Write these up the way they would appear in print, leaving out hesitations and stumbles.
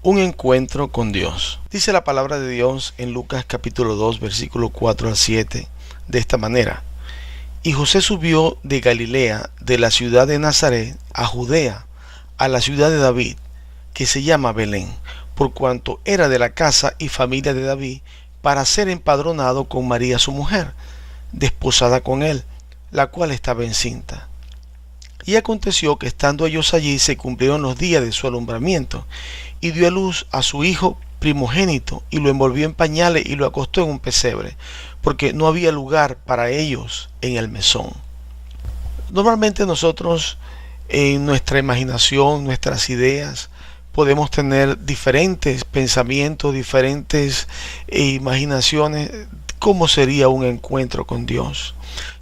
Un encuentro con Dios. Dice la palabra de Dios en Lucas capítulo 2, versículo 4 al 7, de esta manera. Y José subió de Galilea, de la ciudad de Nazaret, a Judea, a la ciudad de David, que se llama Belén, por cuanto era de la casa y familia de David, para ser empadronado con María su mujer, desposada con él, la cual estaba encinta. Y aconteció que estando ellos allí se cumplieron los días de su alumbramiento, y dio a luz a su hijo primogénito, y lo envolvió en pañales y lo acostó en un pesebre, porque no había lugar para ellos en el mesón. Normalmente nosotros, en nuestra imaginación, nuestras ideas, podemos tener diferentes pensamientos, diferentes imaginaciones, cómo sería un encuentro con Dios.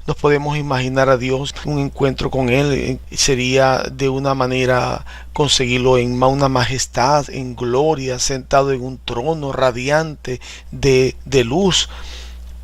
Nos podemos imaginar a Dios, un encuentro con Él sería de una manera conseguirlo en una majestad, en gloria, sentado en un trono radiante de luz.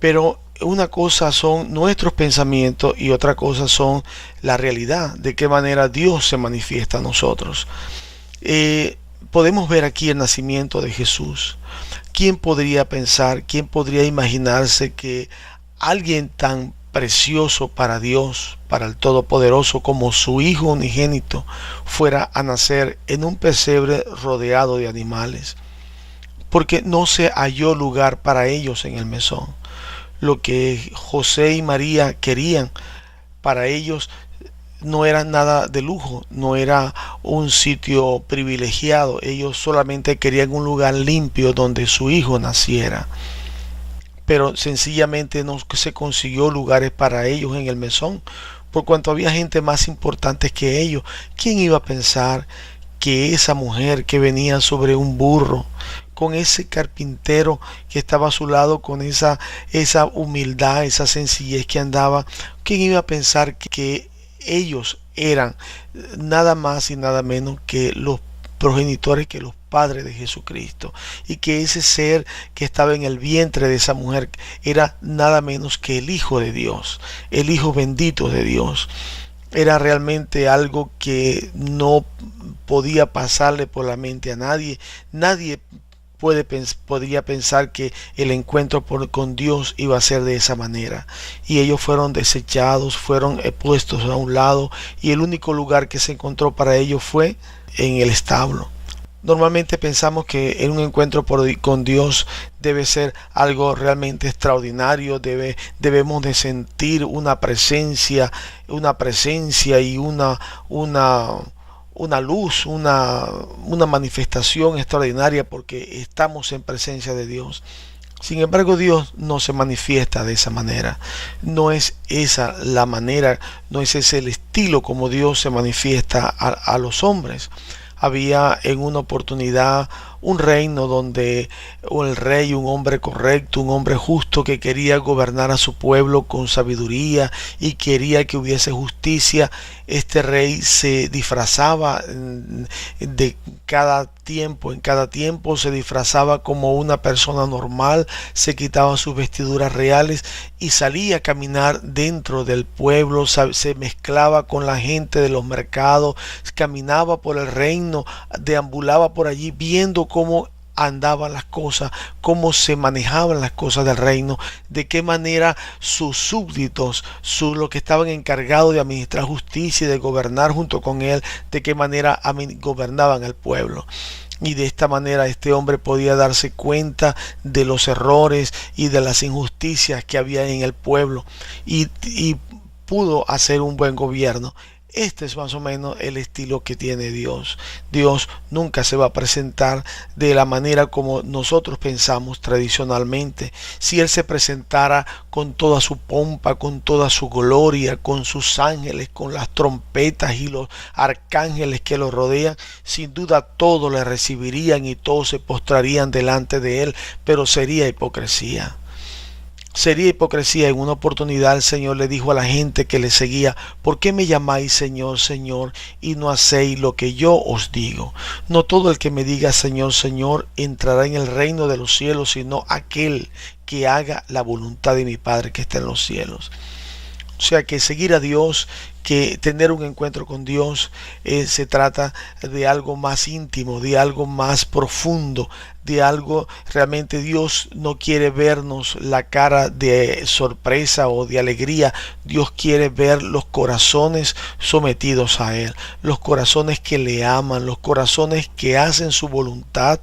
Pero una cosa son nuestros pensamientos y otra cosa son la realidad, de qué manera Dios se manifiesta a nosotros. Podemos ver aquí el nacimiento de Jesús. ¿Quién podría pensar, quién podría imaginarse que alguien tan precioso para Dios, para el Todopoderoso, como su Hijo unigénito, fuera a nacer en un pesebre rodeado de animales? Porque no se halló lugar para ellos en el mesón. Lo que José y María querían para ellos no era nada de lujo, no era un sitio privilegiado. Ellos solamente querían un lugar limpio donde su hijo naciera. Pero sencillamente no se consiguió lugares para ellos en el mesón, por cuanto había gente más importante que ellos. ¿Quién iba a pensar que esa mujer que venía sobre un burro, con ese carpintero que estaba a su lado, con esa humildad, esa sencillez que andaba, quién iba a pensar que ellos eran nada más y nada menos que los progenitores, que los padres de Jesucristo, y que ese ser que estaba en el vientre de esa mujer era nada menos que el Hijo de Dios, el Hijo bendito de Dios? Era realmente algo que no podía pasarle por la mente a nadie. Nadie podría pensar que el encuentro con Dios iba a ser de esa manera. Y ellos fueron desechados, fueron puestos a un lado, y el único lugar que se encontró para ellos fue en el establo. Normalmente pensamos que en un encuentro con Dios debe ser algo realmente extraordinario, debemos de sentir una presencia y una luz, una manifestación extraordinaria, porque estamos en presencia de Dios. Sin embargo, Dios no se manifiesta de esa manera. No es esa la manera, no es ese el estilo como Dios se manifiesta a los hombres. Había en una oportunidad un reino donde el rey, un hombre correcto, un hombre justo, que quería gobernar a su pueblo con sabiduría y quería que hubiese justicia. Este rey se disfrazaba de en cada tiempo se disfrazaba como una persona normal, se quitaba sus vestiduras reales y salía a caminar dentro del pueblo, se mezclaba con la gente de los mercados, caminaba por el reino, deambulaba por allí viendo cómo andaban las cosas, cómo se manejaban las cosas del reino, de qué manera sus súbditos, los que estaban encargados de administrar justicia y de gobernar junto con él, de qué manera gobernaban el pueblo. Y de esta manera este hombre podía darse cuenta de los errores y de las injusticias que había en el pueblo, y pudo hacer un buen gobierno. Este es más o menos el estilo que tiene Dios. Dios nunca se va a presentar de la manera como nosotros pensamos tradicionalmente. Si Él se presentara con toda su pompa, con toda su gloria, con sus ángeles, con las trompetas y los arcángeles que lo rodean, sin duda todos le recibirían y todos se postrarían delante de Él, pero sería hipocresía. Sería hipocresía. En una oportunidad el Señor le dijo a la gente que le seguía: ¿por qué me llamáis Señor, Señor, y no hacéis lo que yo os digo? No todo el que me diga Señor, Señor entrará en el reino de los cielos, sino aquel que haga la voluntad de mi Padre que está en los cielos. O sea que seguir a Dios, que tener un encuentro con Dios, se trata de algo más íntimo, de algo más profundo, de algo realmente Dios no quiere vernos la cara de sorpresa o de alegría. Dios quiere ver los corazones sometidos a Él, los corazones que le aman, los corazones que hacen su voluntad,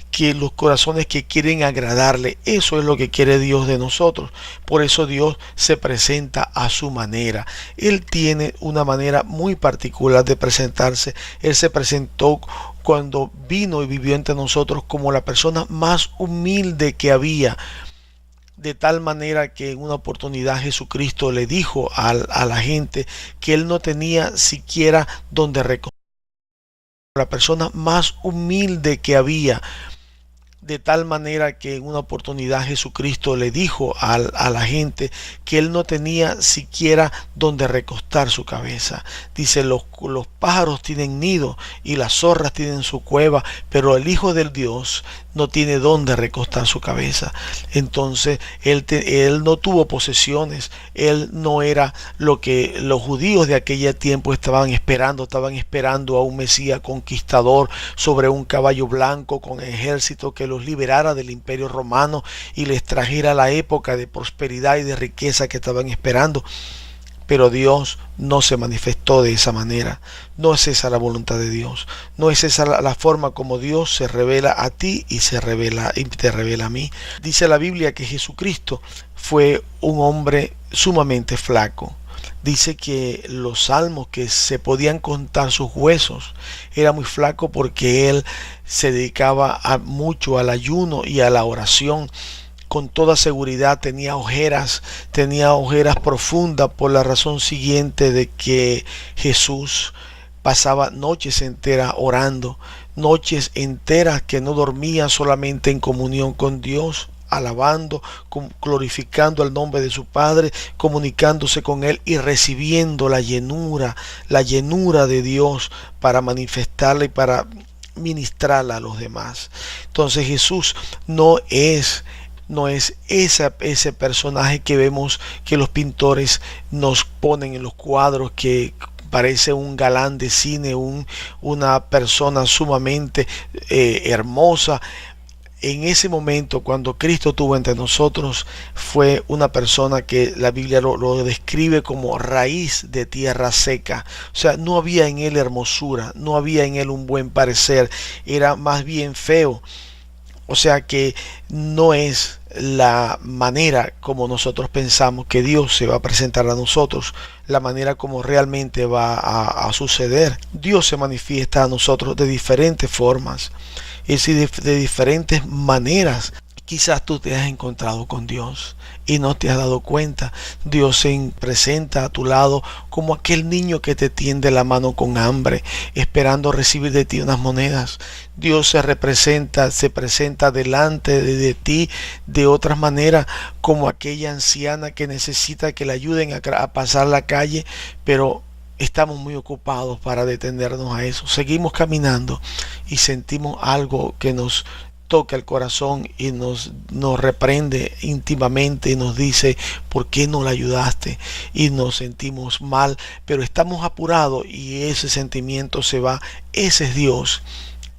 que los corazones que quieren agradarle. Eso es lo que quiere Dios de nosotros. Por eso Dios se presenta a su manera. Él tiene una manera muy particular de presentarse. Él se presentó cuando vino y vivió entre nosotros como la persona más humilde que había, de tal manera que en una oportunidad Jesucristo le dijo a la gente que él no tenía siquiera donde reconocer, la persona más humilde que había, de tal manera que en una oportunidad Jesucristo le dijo a la gente que él no tenía siquiera donde recostar su cabeza. Dice, los pájaros tienen nido y las zorras tienen su cueva, pero el Hijo del Dios no tiene donde recostar su cabeza. Entonces él no tuvo posesiones, él no era lo que los judíos de aquel tiempo estaban esperando a un Mesías conquistador sobre un caballo blanco con ejército que los liberara del imperio romano y les trajera la época de prosperidad y de riqueza que estaban esperando. Pero Dios no se manifestó de esa manera. No es esa la voluntad de Dios. No es esa la forma como Dios se revela a ti y te revela a mí. Dice la Biblia que Jesucristo fue un hombre sumamente flaco. Dice que los salmos, que se podían contar sus huesos, era muy flaco porque él se dedicaba mucho al ayuno y a la oración. Con toda seguridad tenía ojeras profundas, por la razón siguiente de que Jesús pasaba noches enteras orando, noches enteras que no dormía, solamente en comunión con Dios, alabando, glorificando el nombre de su Padre, comunicándose con Él y recibiendo la llenura de Dios para manifestarla y para ministrarla a los demás. Entonces Jesús no es ese personaje que vemos que los pintores nos ponen en los cuadros, que parece un galán de cine, una persona sumamente hermosa. En ese momento, cuando Cristo estuvo entre nosotros, fue una persona que la Biblia lo describe como raíz de tierra seca. O sea, no había en él hermosura, no había en él un buen parecer, era más bien feo. O sea que no es la manera como nosotros pensamos que Dios se va a presentar a nosotros, la manera como realmente va a suceder. Dios se manifiesta a nosotros de diferentes formas, es decir, de diferentes maneras. Quizás tú te has encontrado con Dios y no te has dado cuenta. Dios se presenta a tu lado como aquel niño que te tiende la mano con hambre, esperando recibir de ti unas monedas. Dios se presenta delante de ti de otras maneras, como aquella anciana que necesita que le ayuden a pasar la calle, pero estamos muy ocupados para detenernos a eso. Seguimos caminando y sentimos algo que nos toca el corazón y nos reprende íntimamente y nos dice, ¿por qué no la ayudaste? Y nos sentimos mal, pero estamos apurados y ese sentimiento se va. Ese es Dios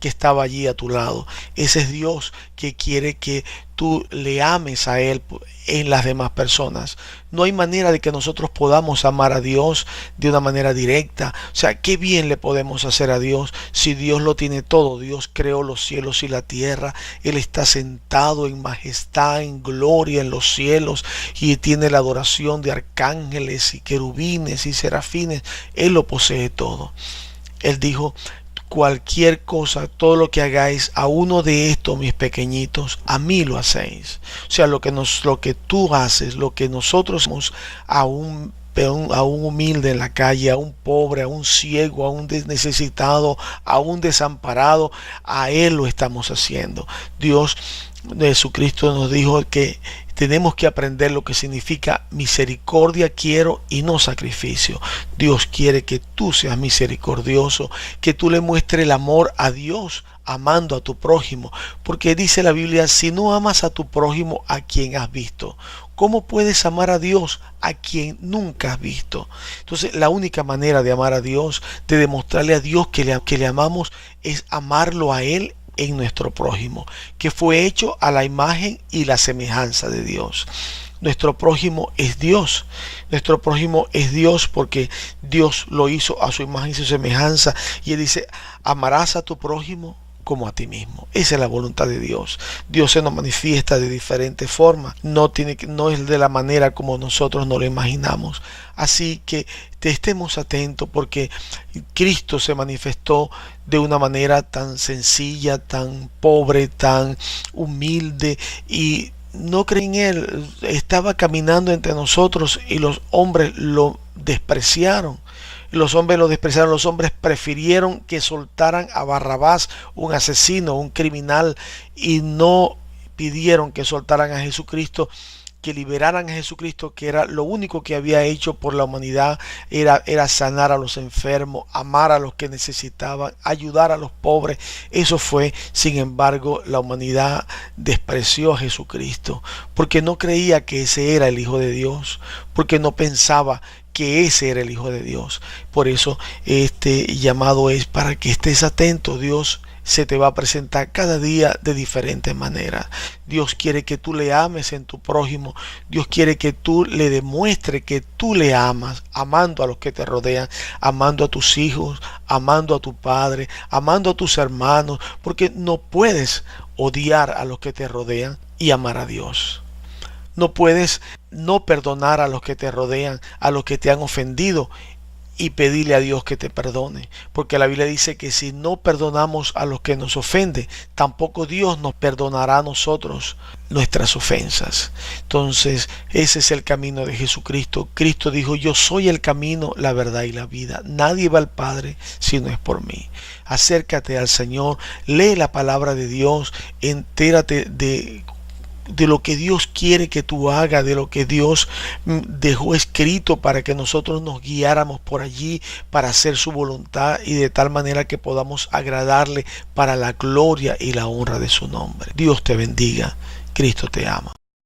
que estaba allí a tu lado. Ese es Dios que quiere que tú le ames a Él en las demás personas. No hay manera de que nosotros podamos amar a Dios de una manera directa. O sea, qué bien le podemos hacer a Dios si Dios lo tiene todo. Dios creó los cielos y la tierra. Él está sentado en majestad, en gloria en los cielos, y tiene la adoración de arcángeles y querubines y serafines. Él lo posee todo. Él dijo, cualquier cosa, todo lo que hagáis a uno de estos mis pequeñitos, a mí lo hacéis. O sea, lo que tú haces, lo que nosotros hacemos a un humilde en la calle, a un pobre, a un ciego, a un necesitado, a un desamparado, a Él lo estamos haciendo. Dios, Jesucristo nos dijo que tenemos que aprender lo que significa misericordia quiero y no sacrificio. Dios quiere que tú seas misericordioso, que tú le muestres el amor a Dios amando a tu prójimo, porque dice la Biblia, si no amas a tu prójimo a quien has visto, ¿cómo puedes amar a Dios a quien nunca has visto? Entonces la única manera de amar a Dios, de demostrarle a Dios que le amamos, es amarlo a Él en nuestro prójimo, que fue hecho a la imagen y la semejanza de Dios. Nuestro prójimo es Dios. Nuestro prójimo es Dios porque Dios lo hizo a su imagen y su semejanza. Y Él dice, amarás a tu prójimo como a ti mismo. Esa es la voluntad de Dios. Dios se nos manifiesta de diferentes formas. No es de la manera como nosotros nos lo imaginamos. Así que estemos atentos porque Cristo se manifestó de una manera tan sencilla, tan pobre, tan humilde y no creen en Él. Estaba caminando entre nosotros y los hombres lo despreciaron. Los hombres lo despreciaron, los hombres prefirieron que soltaran a Barrabás, un asesino, un criminal, y no pidieron que soltaran a Jesucristo, que liberaran a Jesucristo, que era lo único que había hecho por la humanidad, era sanar a los enfermos, amar a los que necesitaban, ayudar a los pobres. Eso fue, sin embargo, la humanidad despreció a Jesucristo, porque no creía que ese era el Hijo de Dios, porque no pensaba que ese era el Hijo de Dios. Por eso este llamado es para que estés atento. Dios se te va a presentar cada día de diferentes maneras. Dios quiere que tú le ames en tu prójimo. Dios quiere que tú le demuestres que tú le amas, amando a los que te rodean, amando a tus hijos, amando a tu padre, amando a tus hermanos, porque no puedes odiar a los que te rodean y amar a Dios. No puedes no perdonar a los que te rodean, a los que te han ofendido y pedirle a Dios que te perdone. Porque la Biblia dice que si no perdonamos a los que nos ofenden, tampoco Dios nos perdonará a nosotros nuestras ofensas. Entonces, ese es el camino de Jesucristo. Cristo dijo, yo soy el camino, la verdad y la vida. Nadie va al Padre si no es por mí. Acércate al Señor, lee la palabra de Dios, entérate de lo que Dios quiere que tú hagas, de lo que Dios dejó escrito para que nosotros nos guiáramos por allí para hacer su voluntad y de tal manera que podamos agradarle para la gloria y la honra de su nombre. Dios te bendiga. Cristo te ama.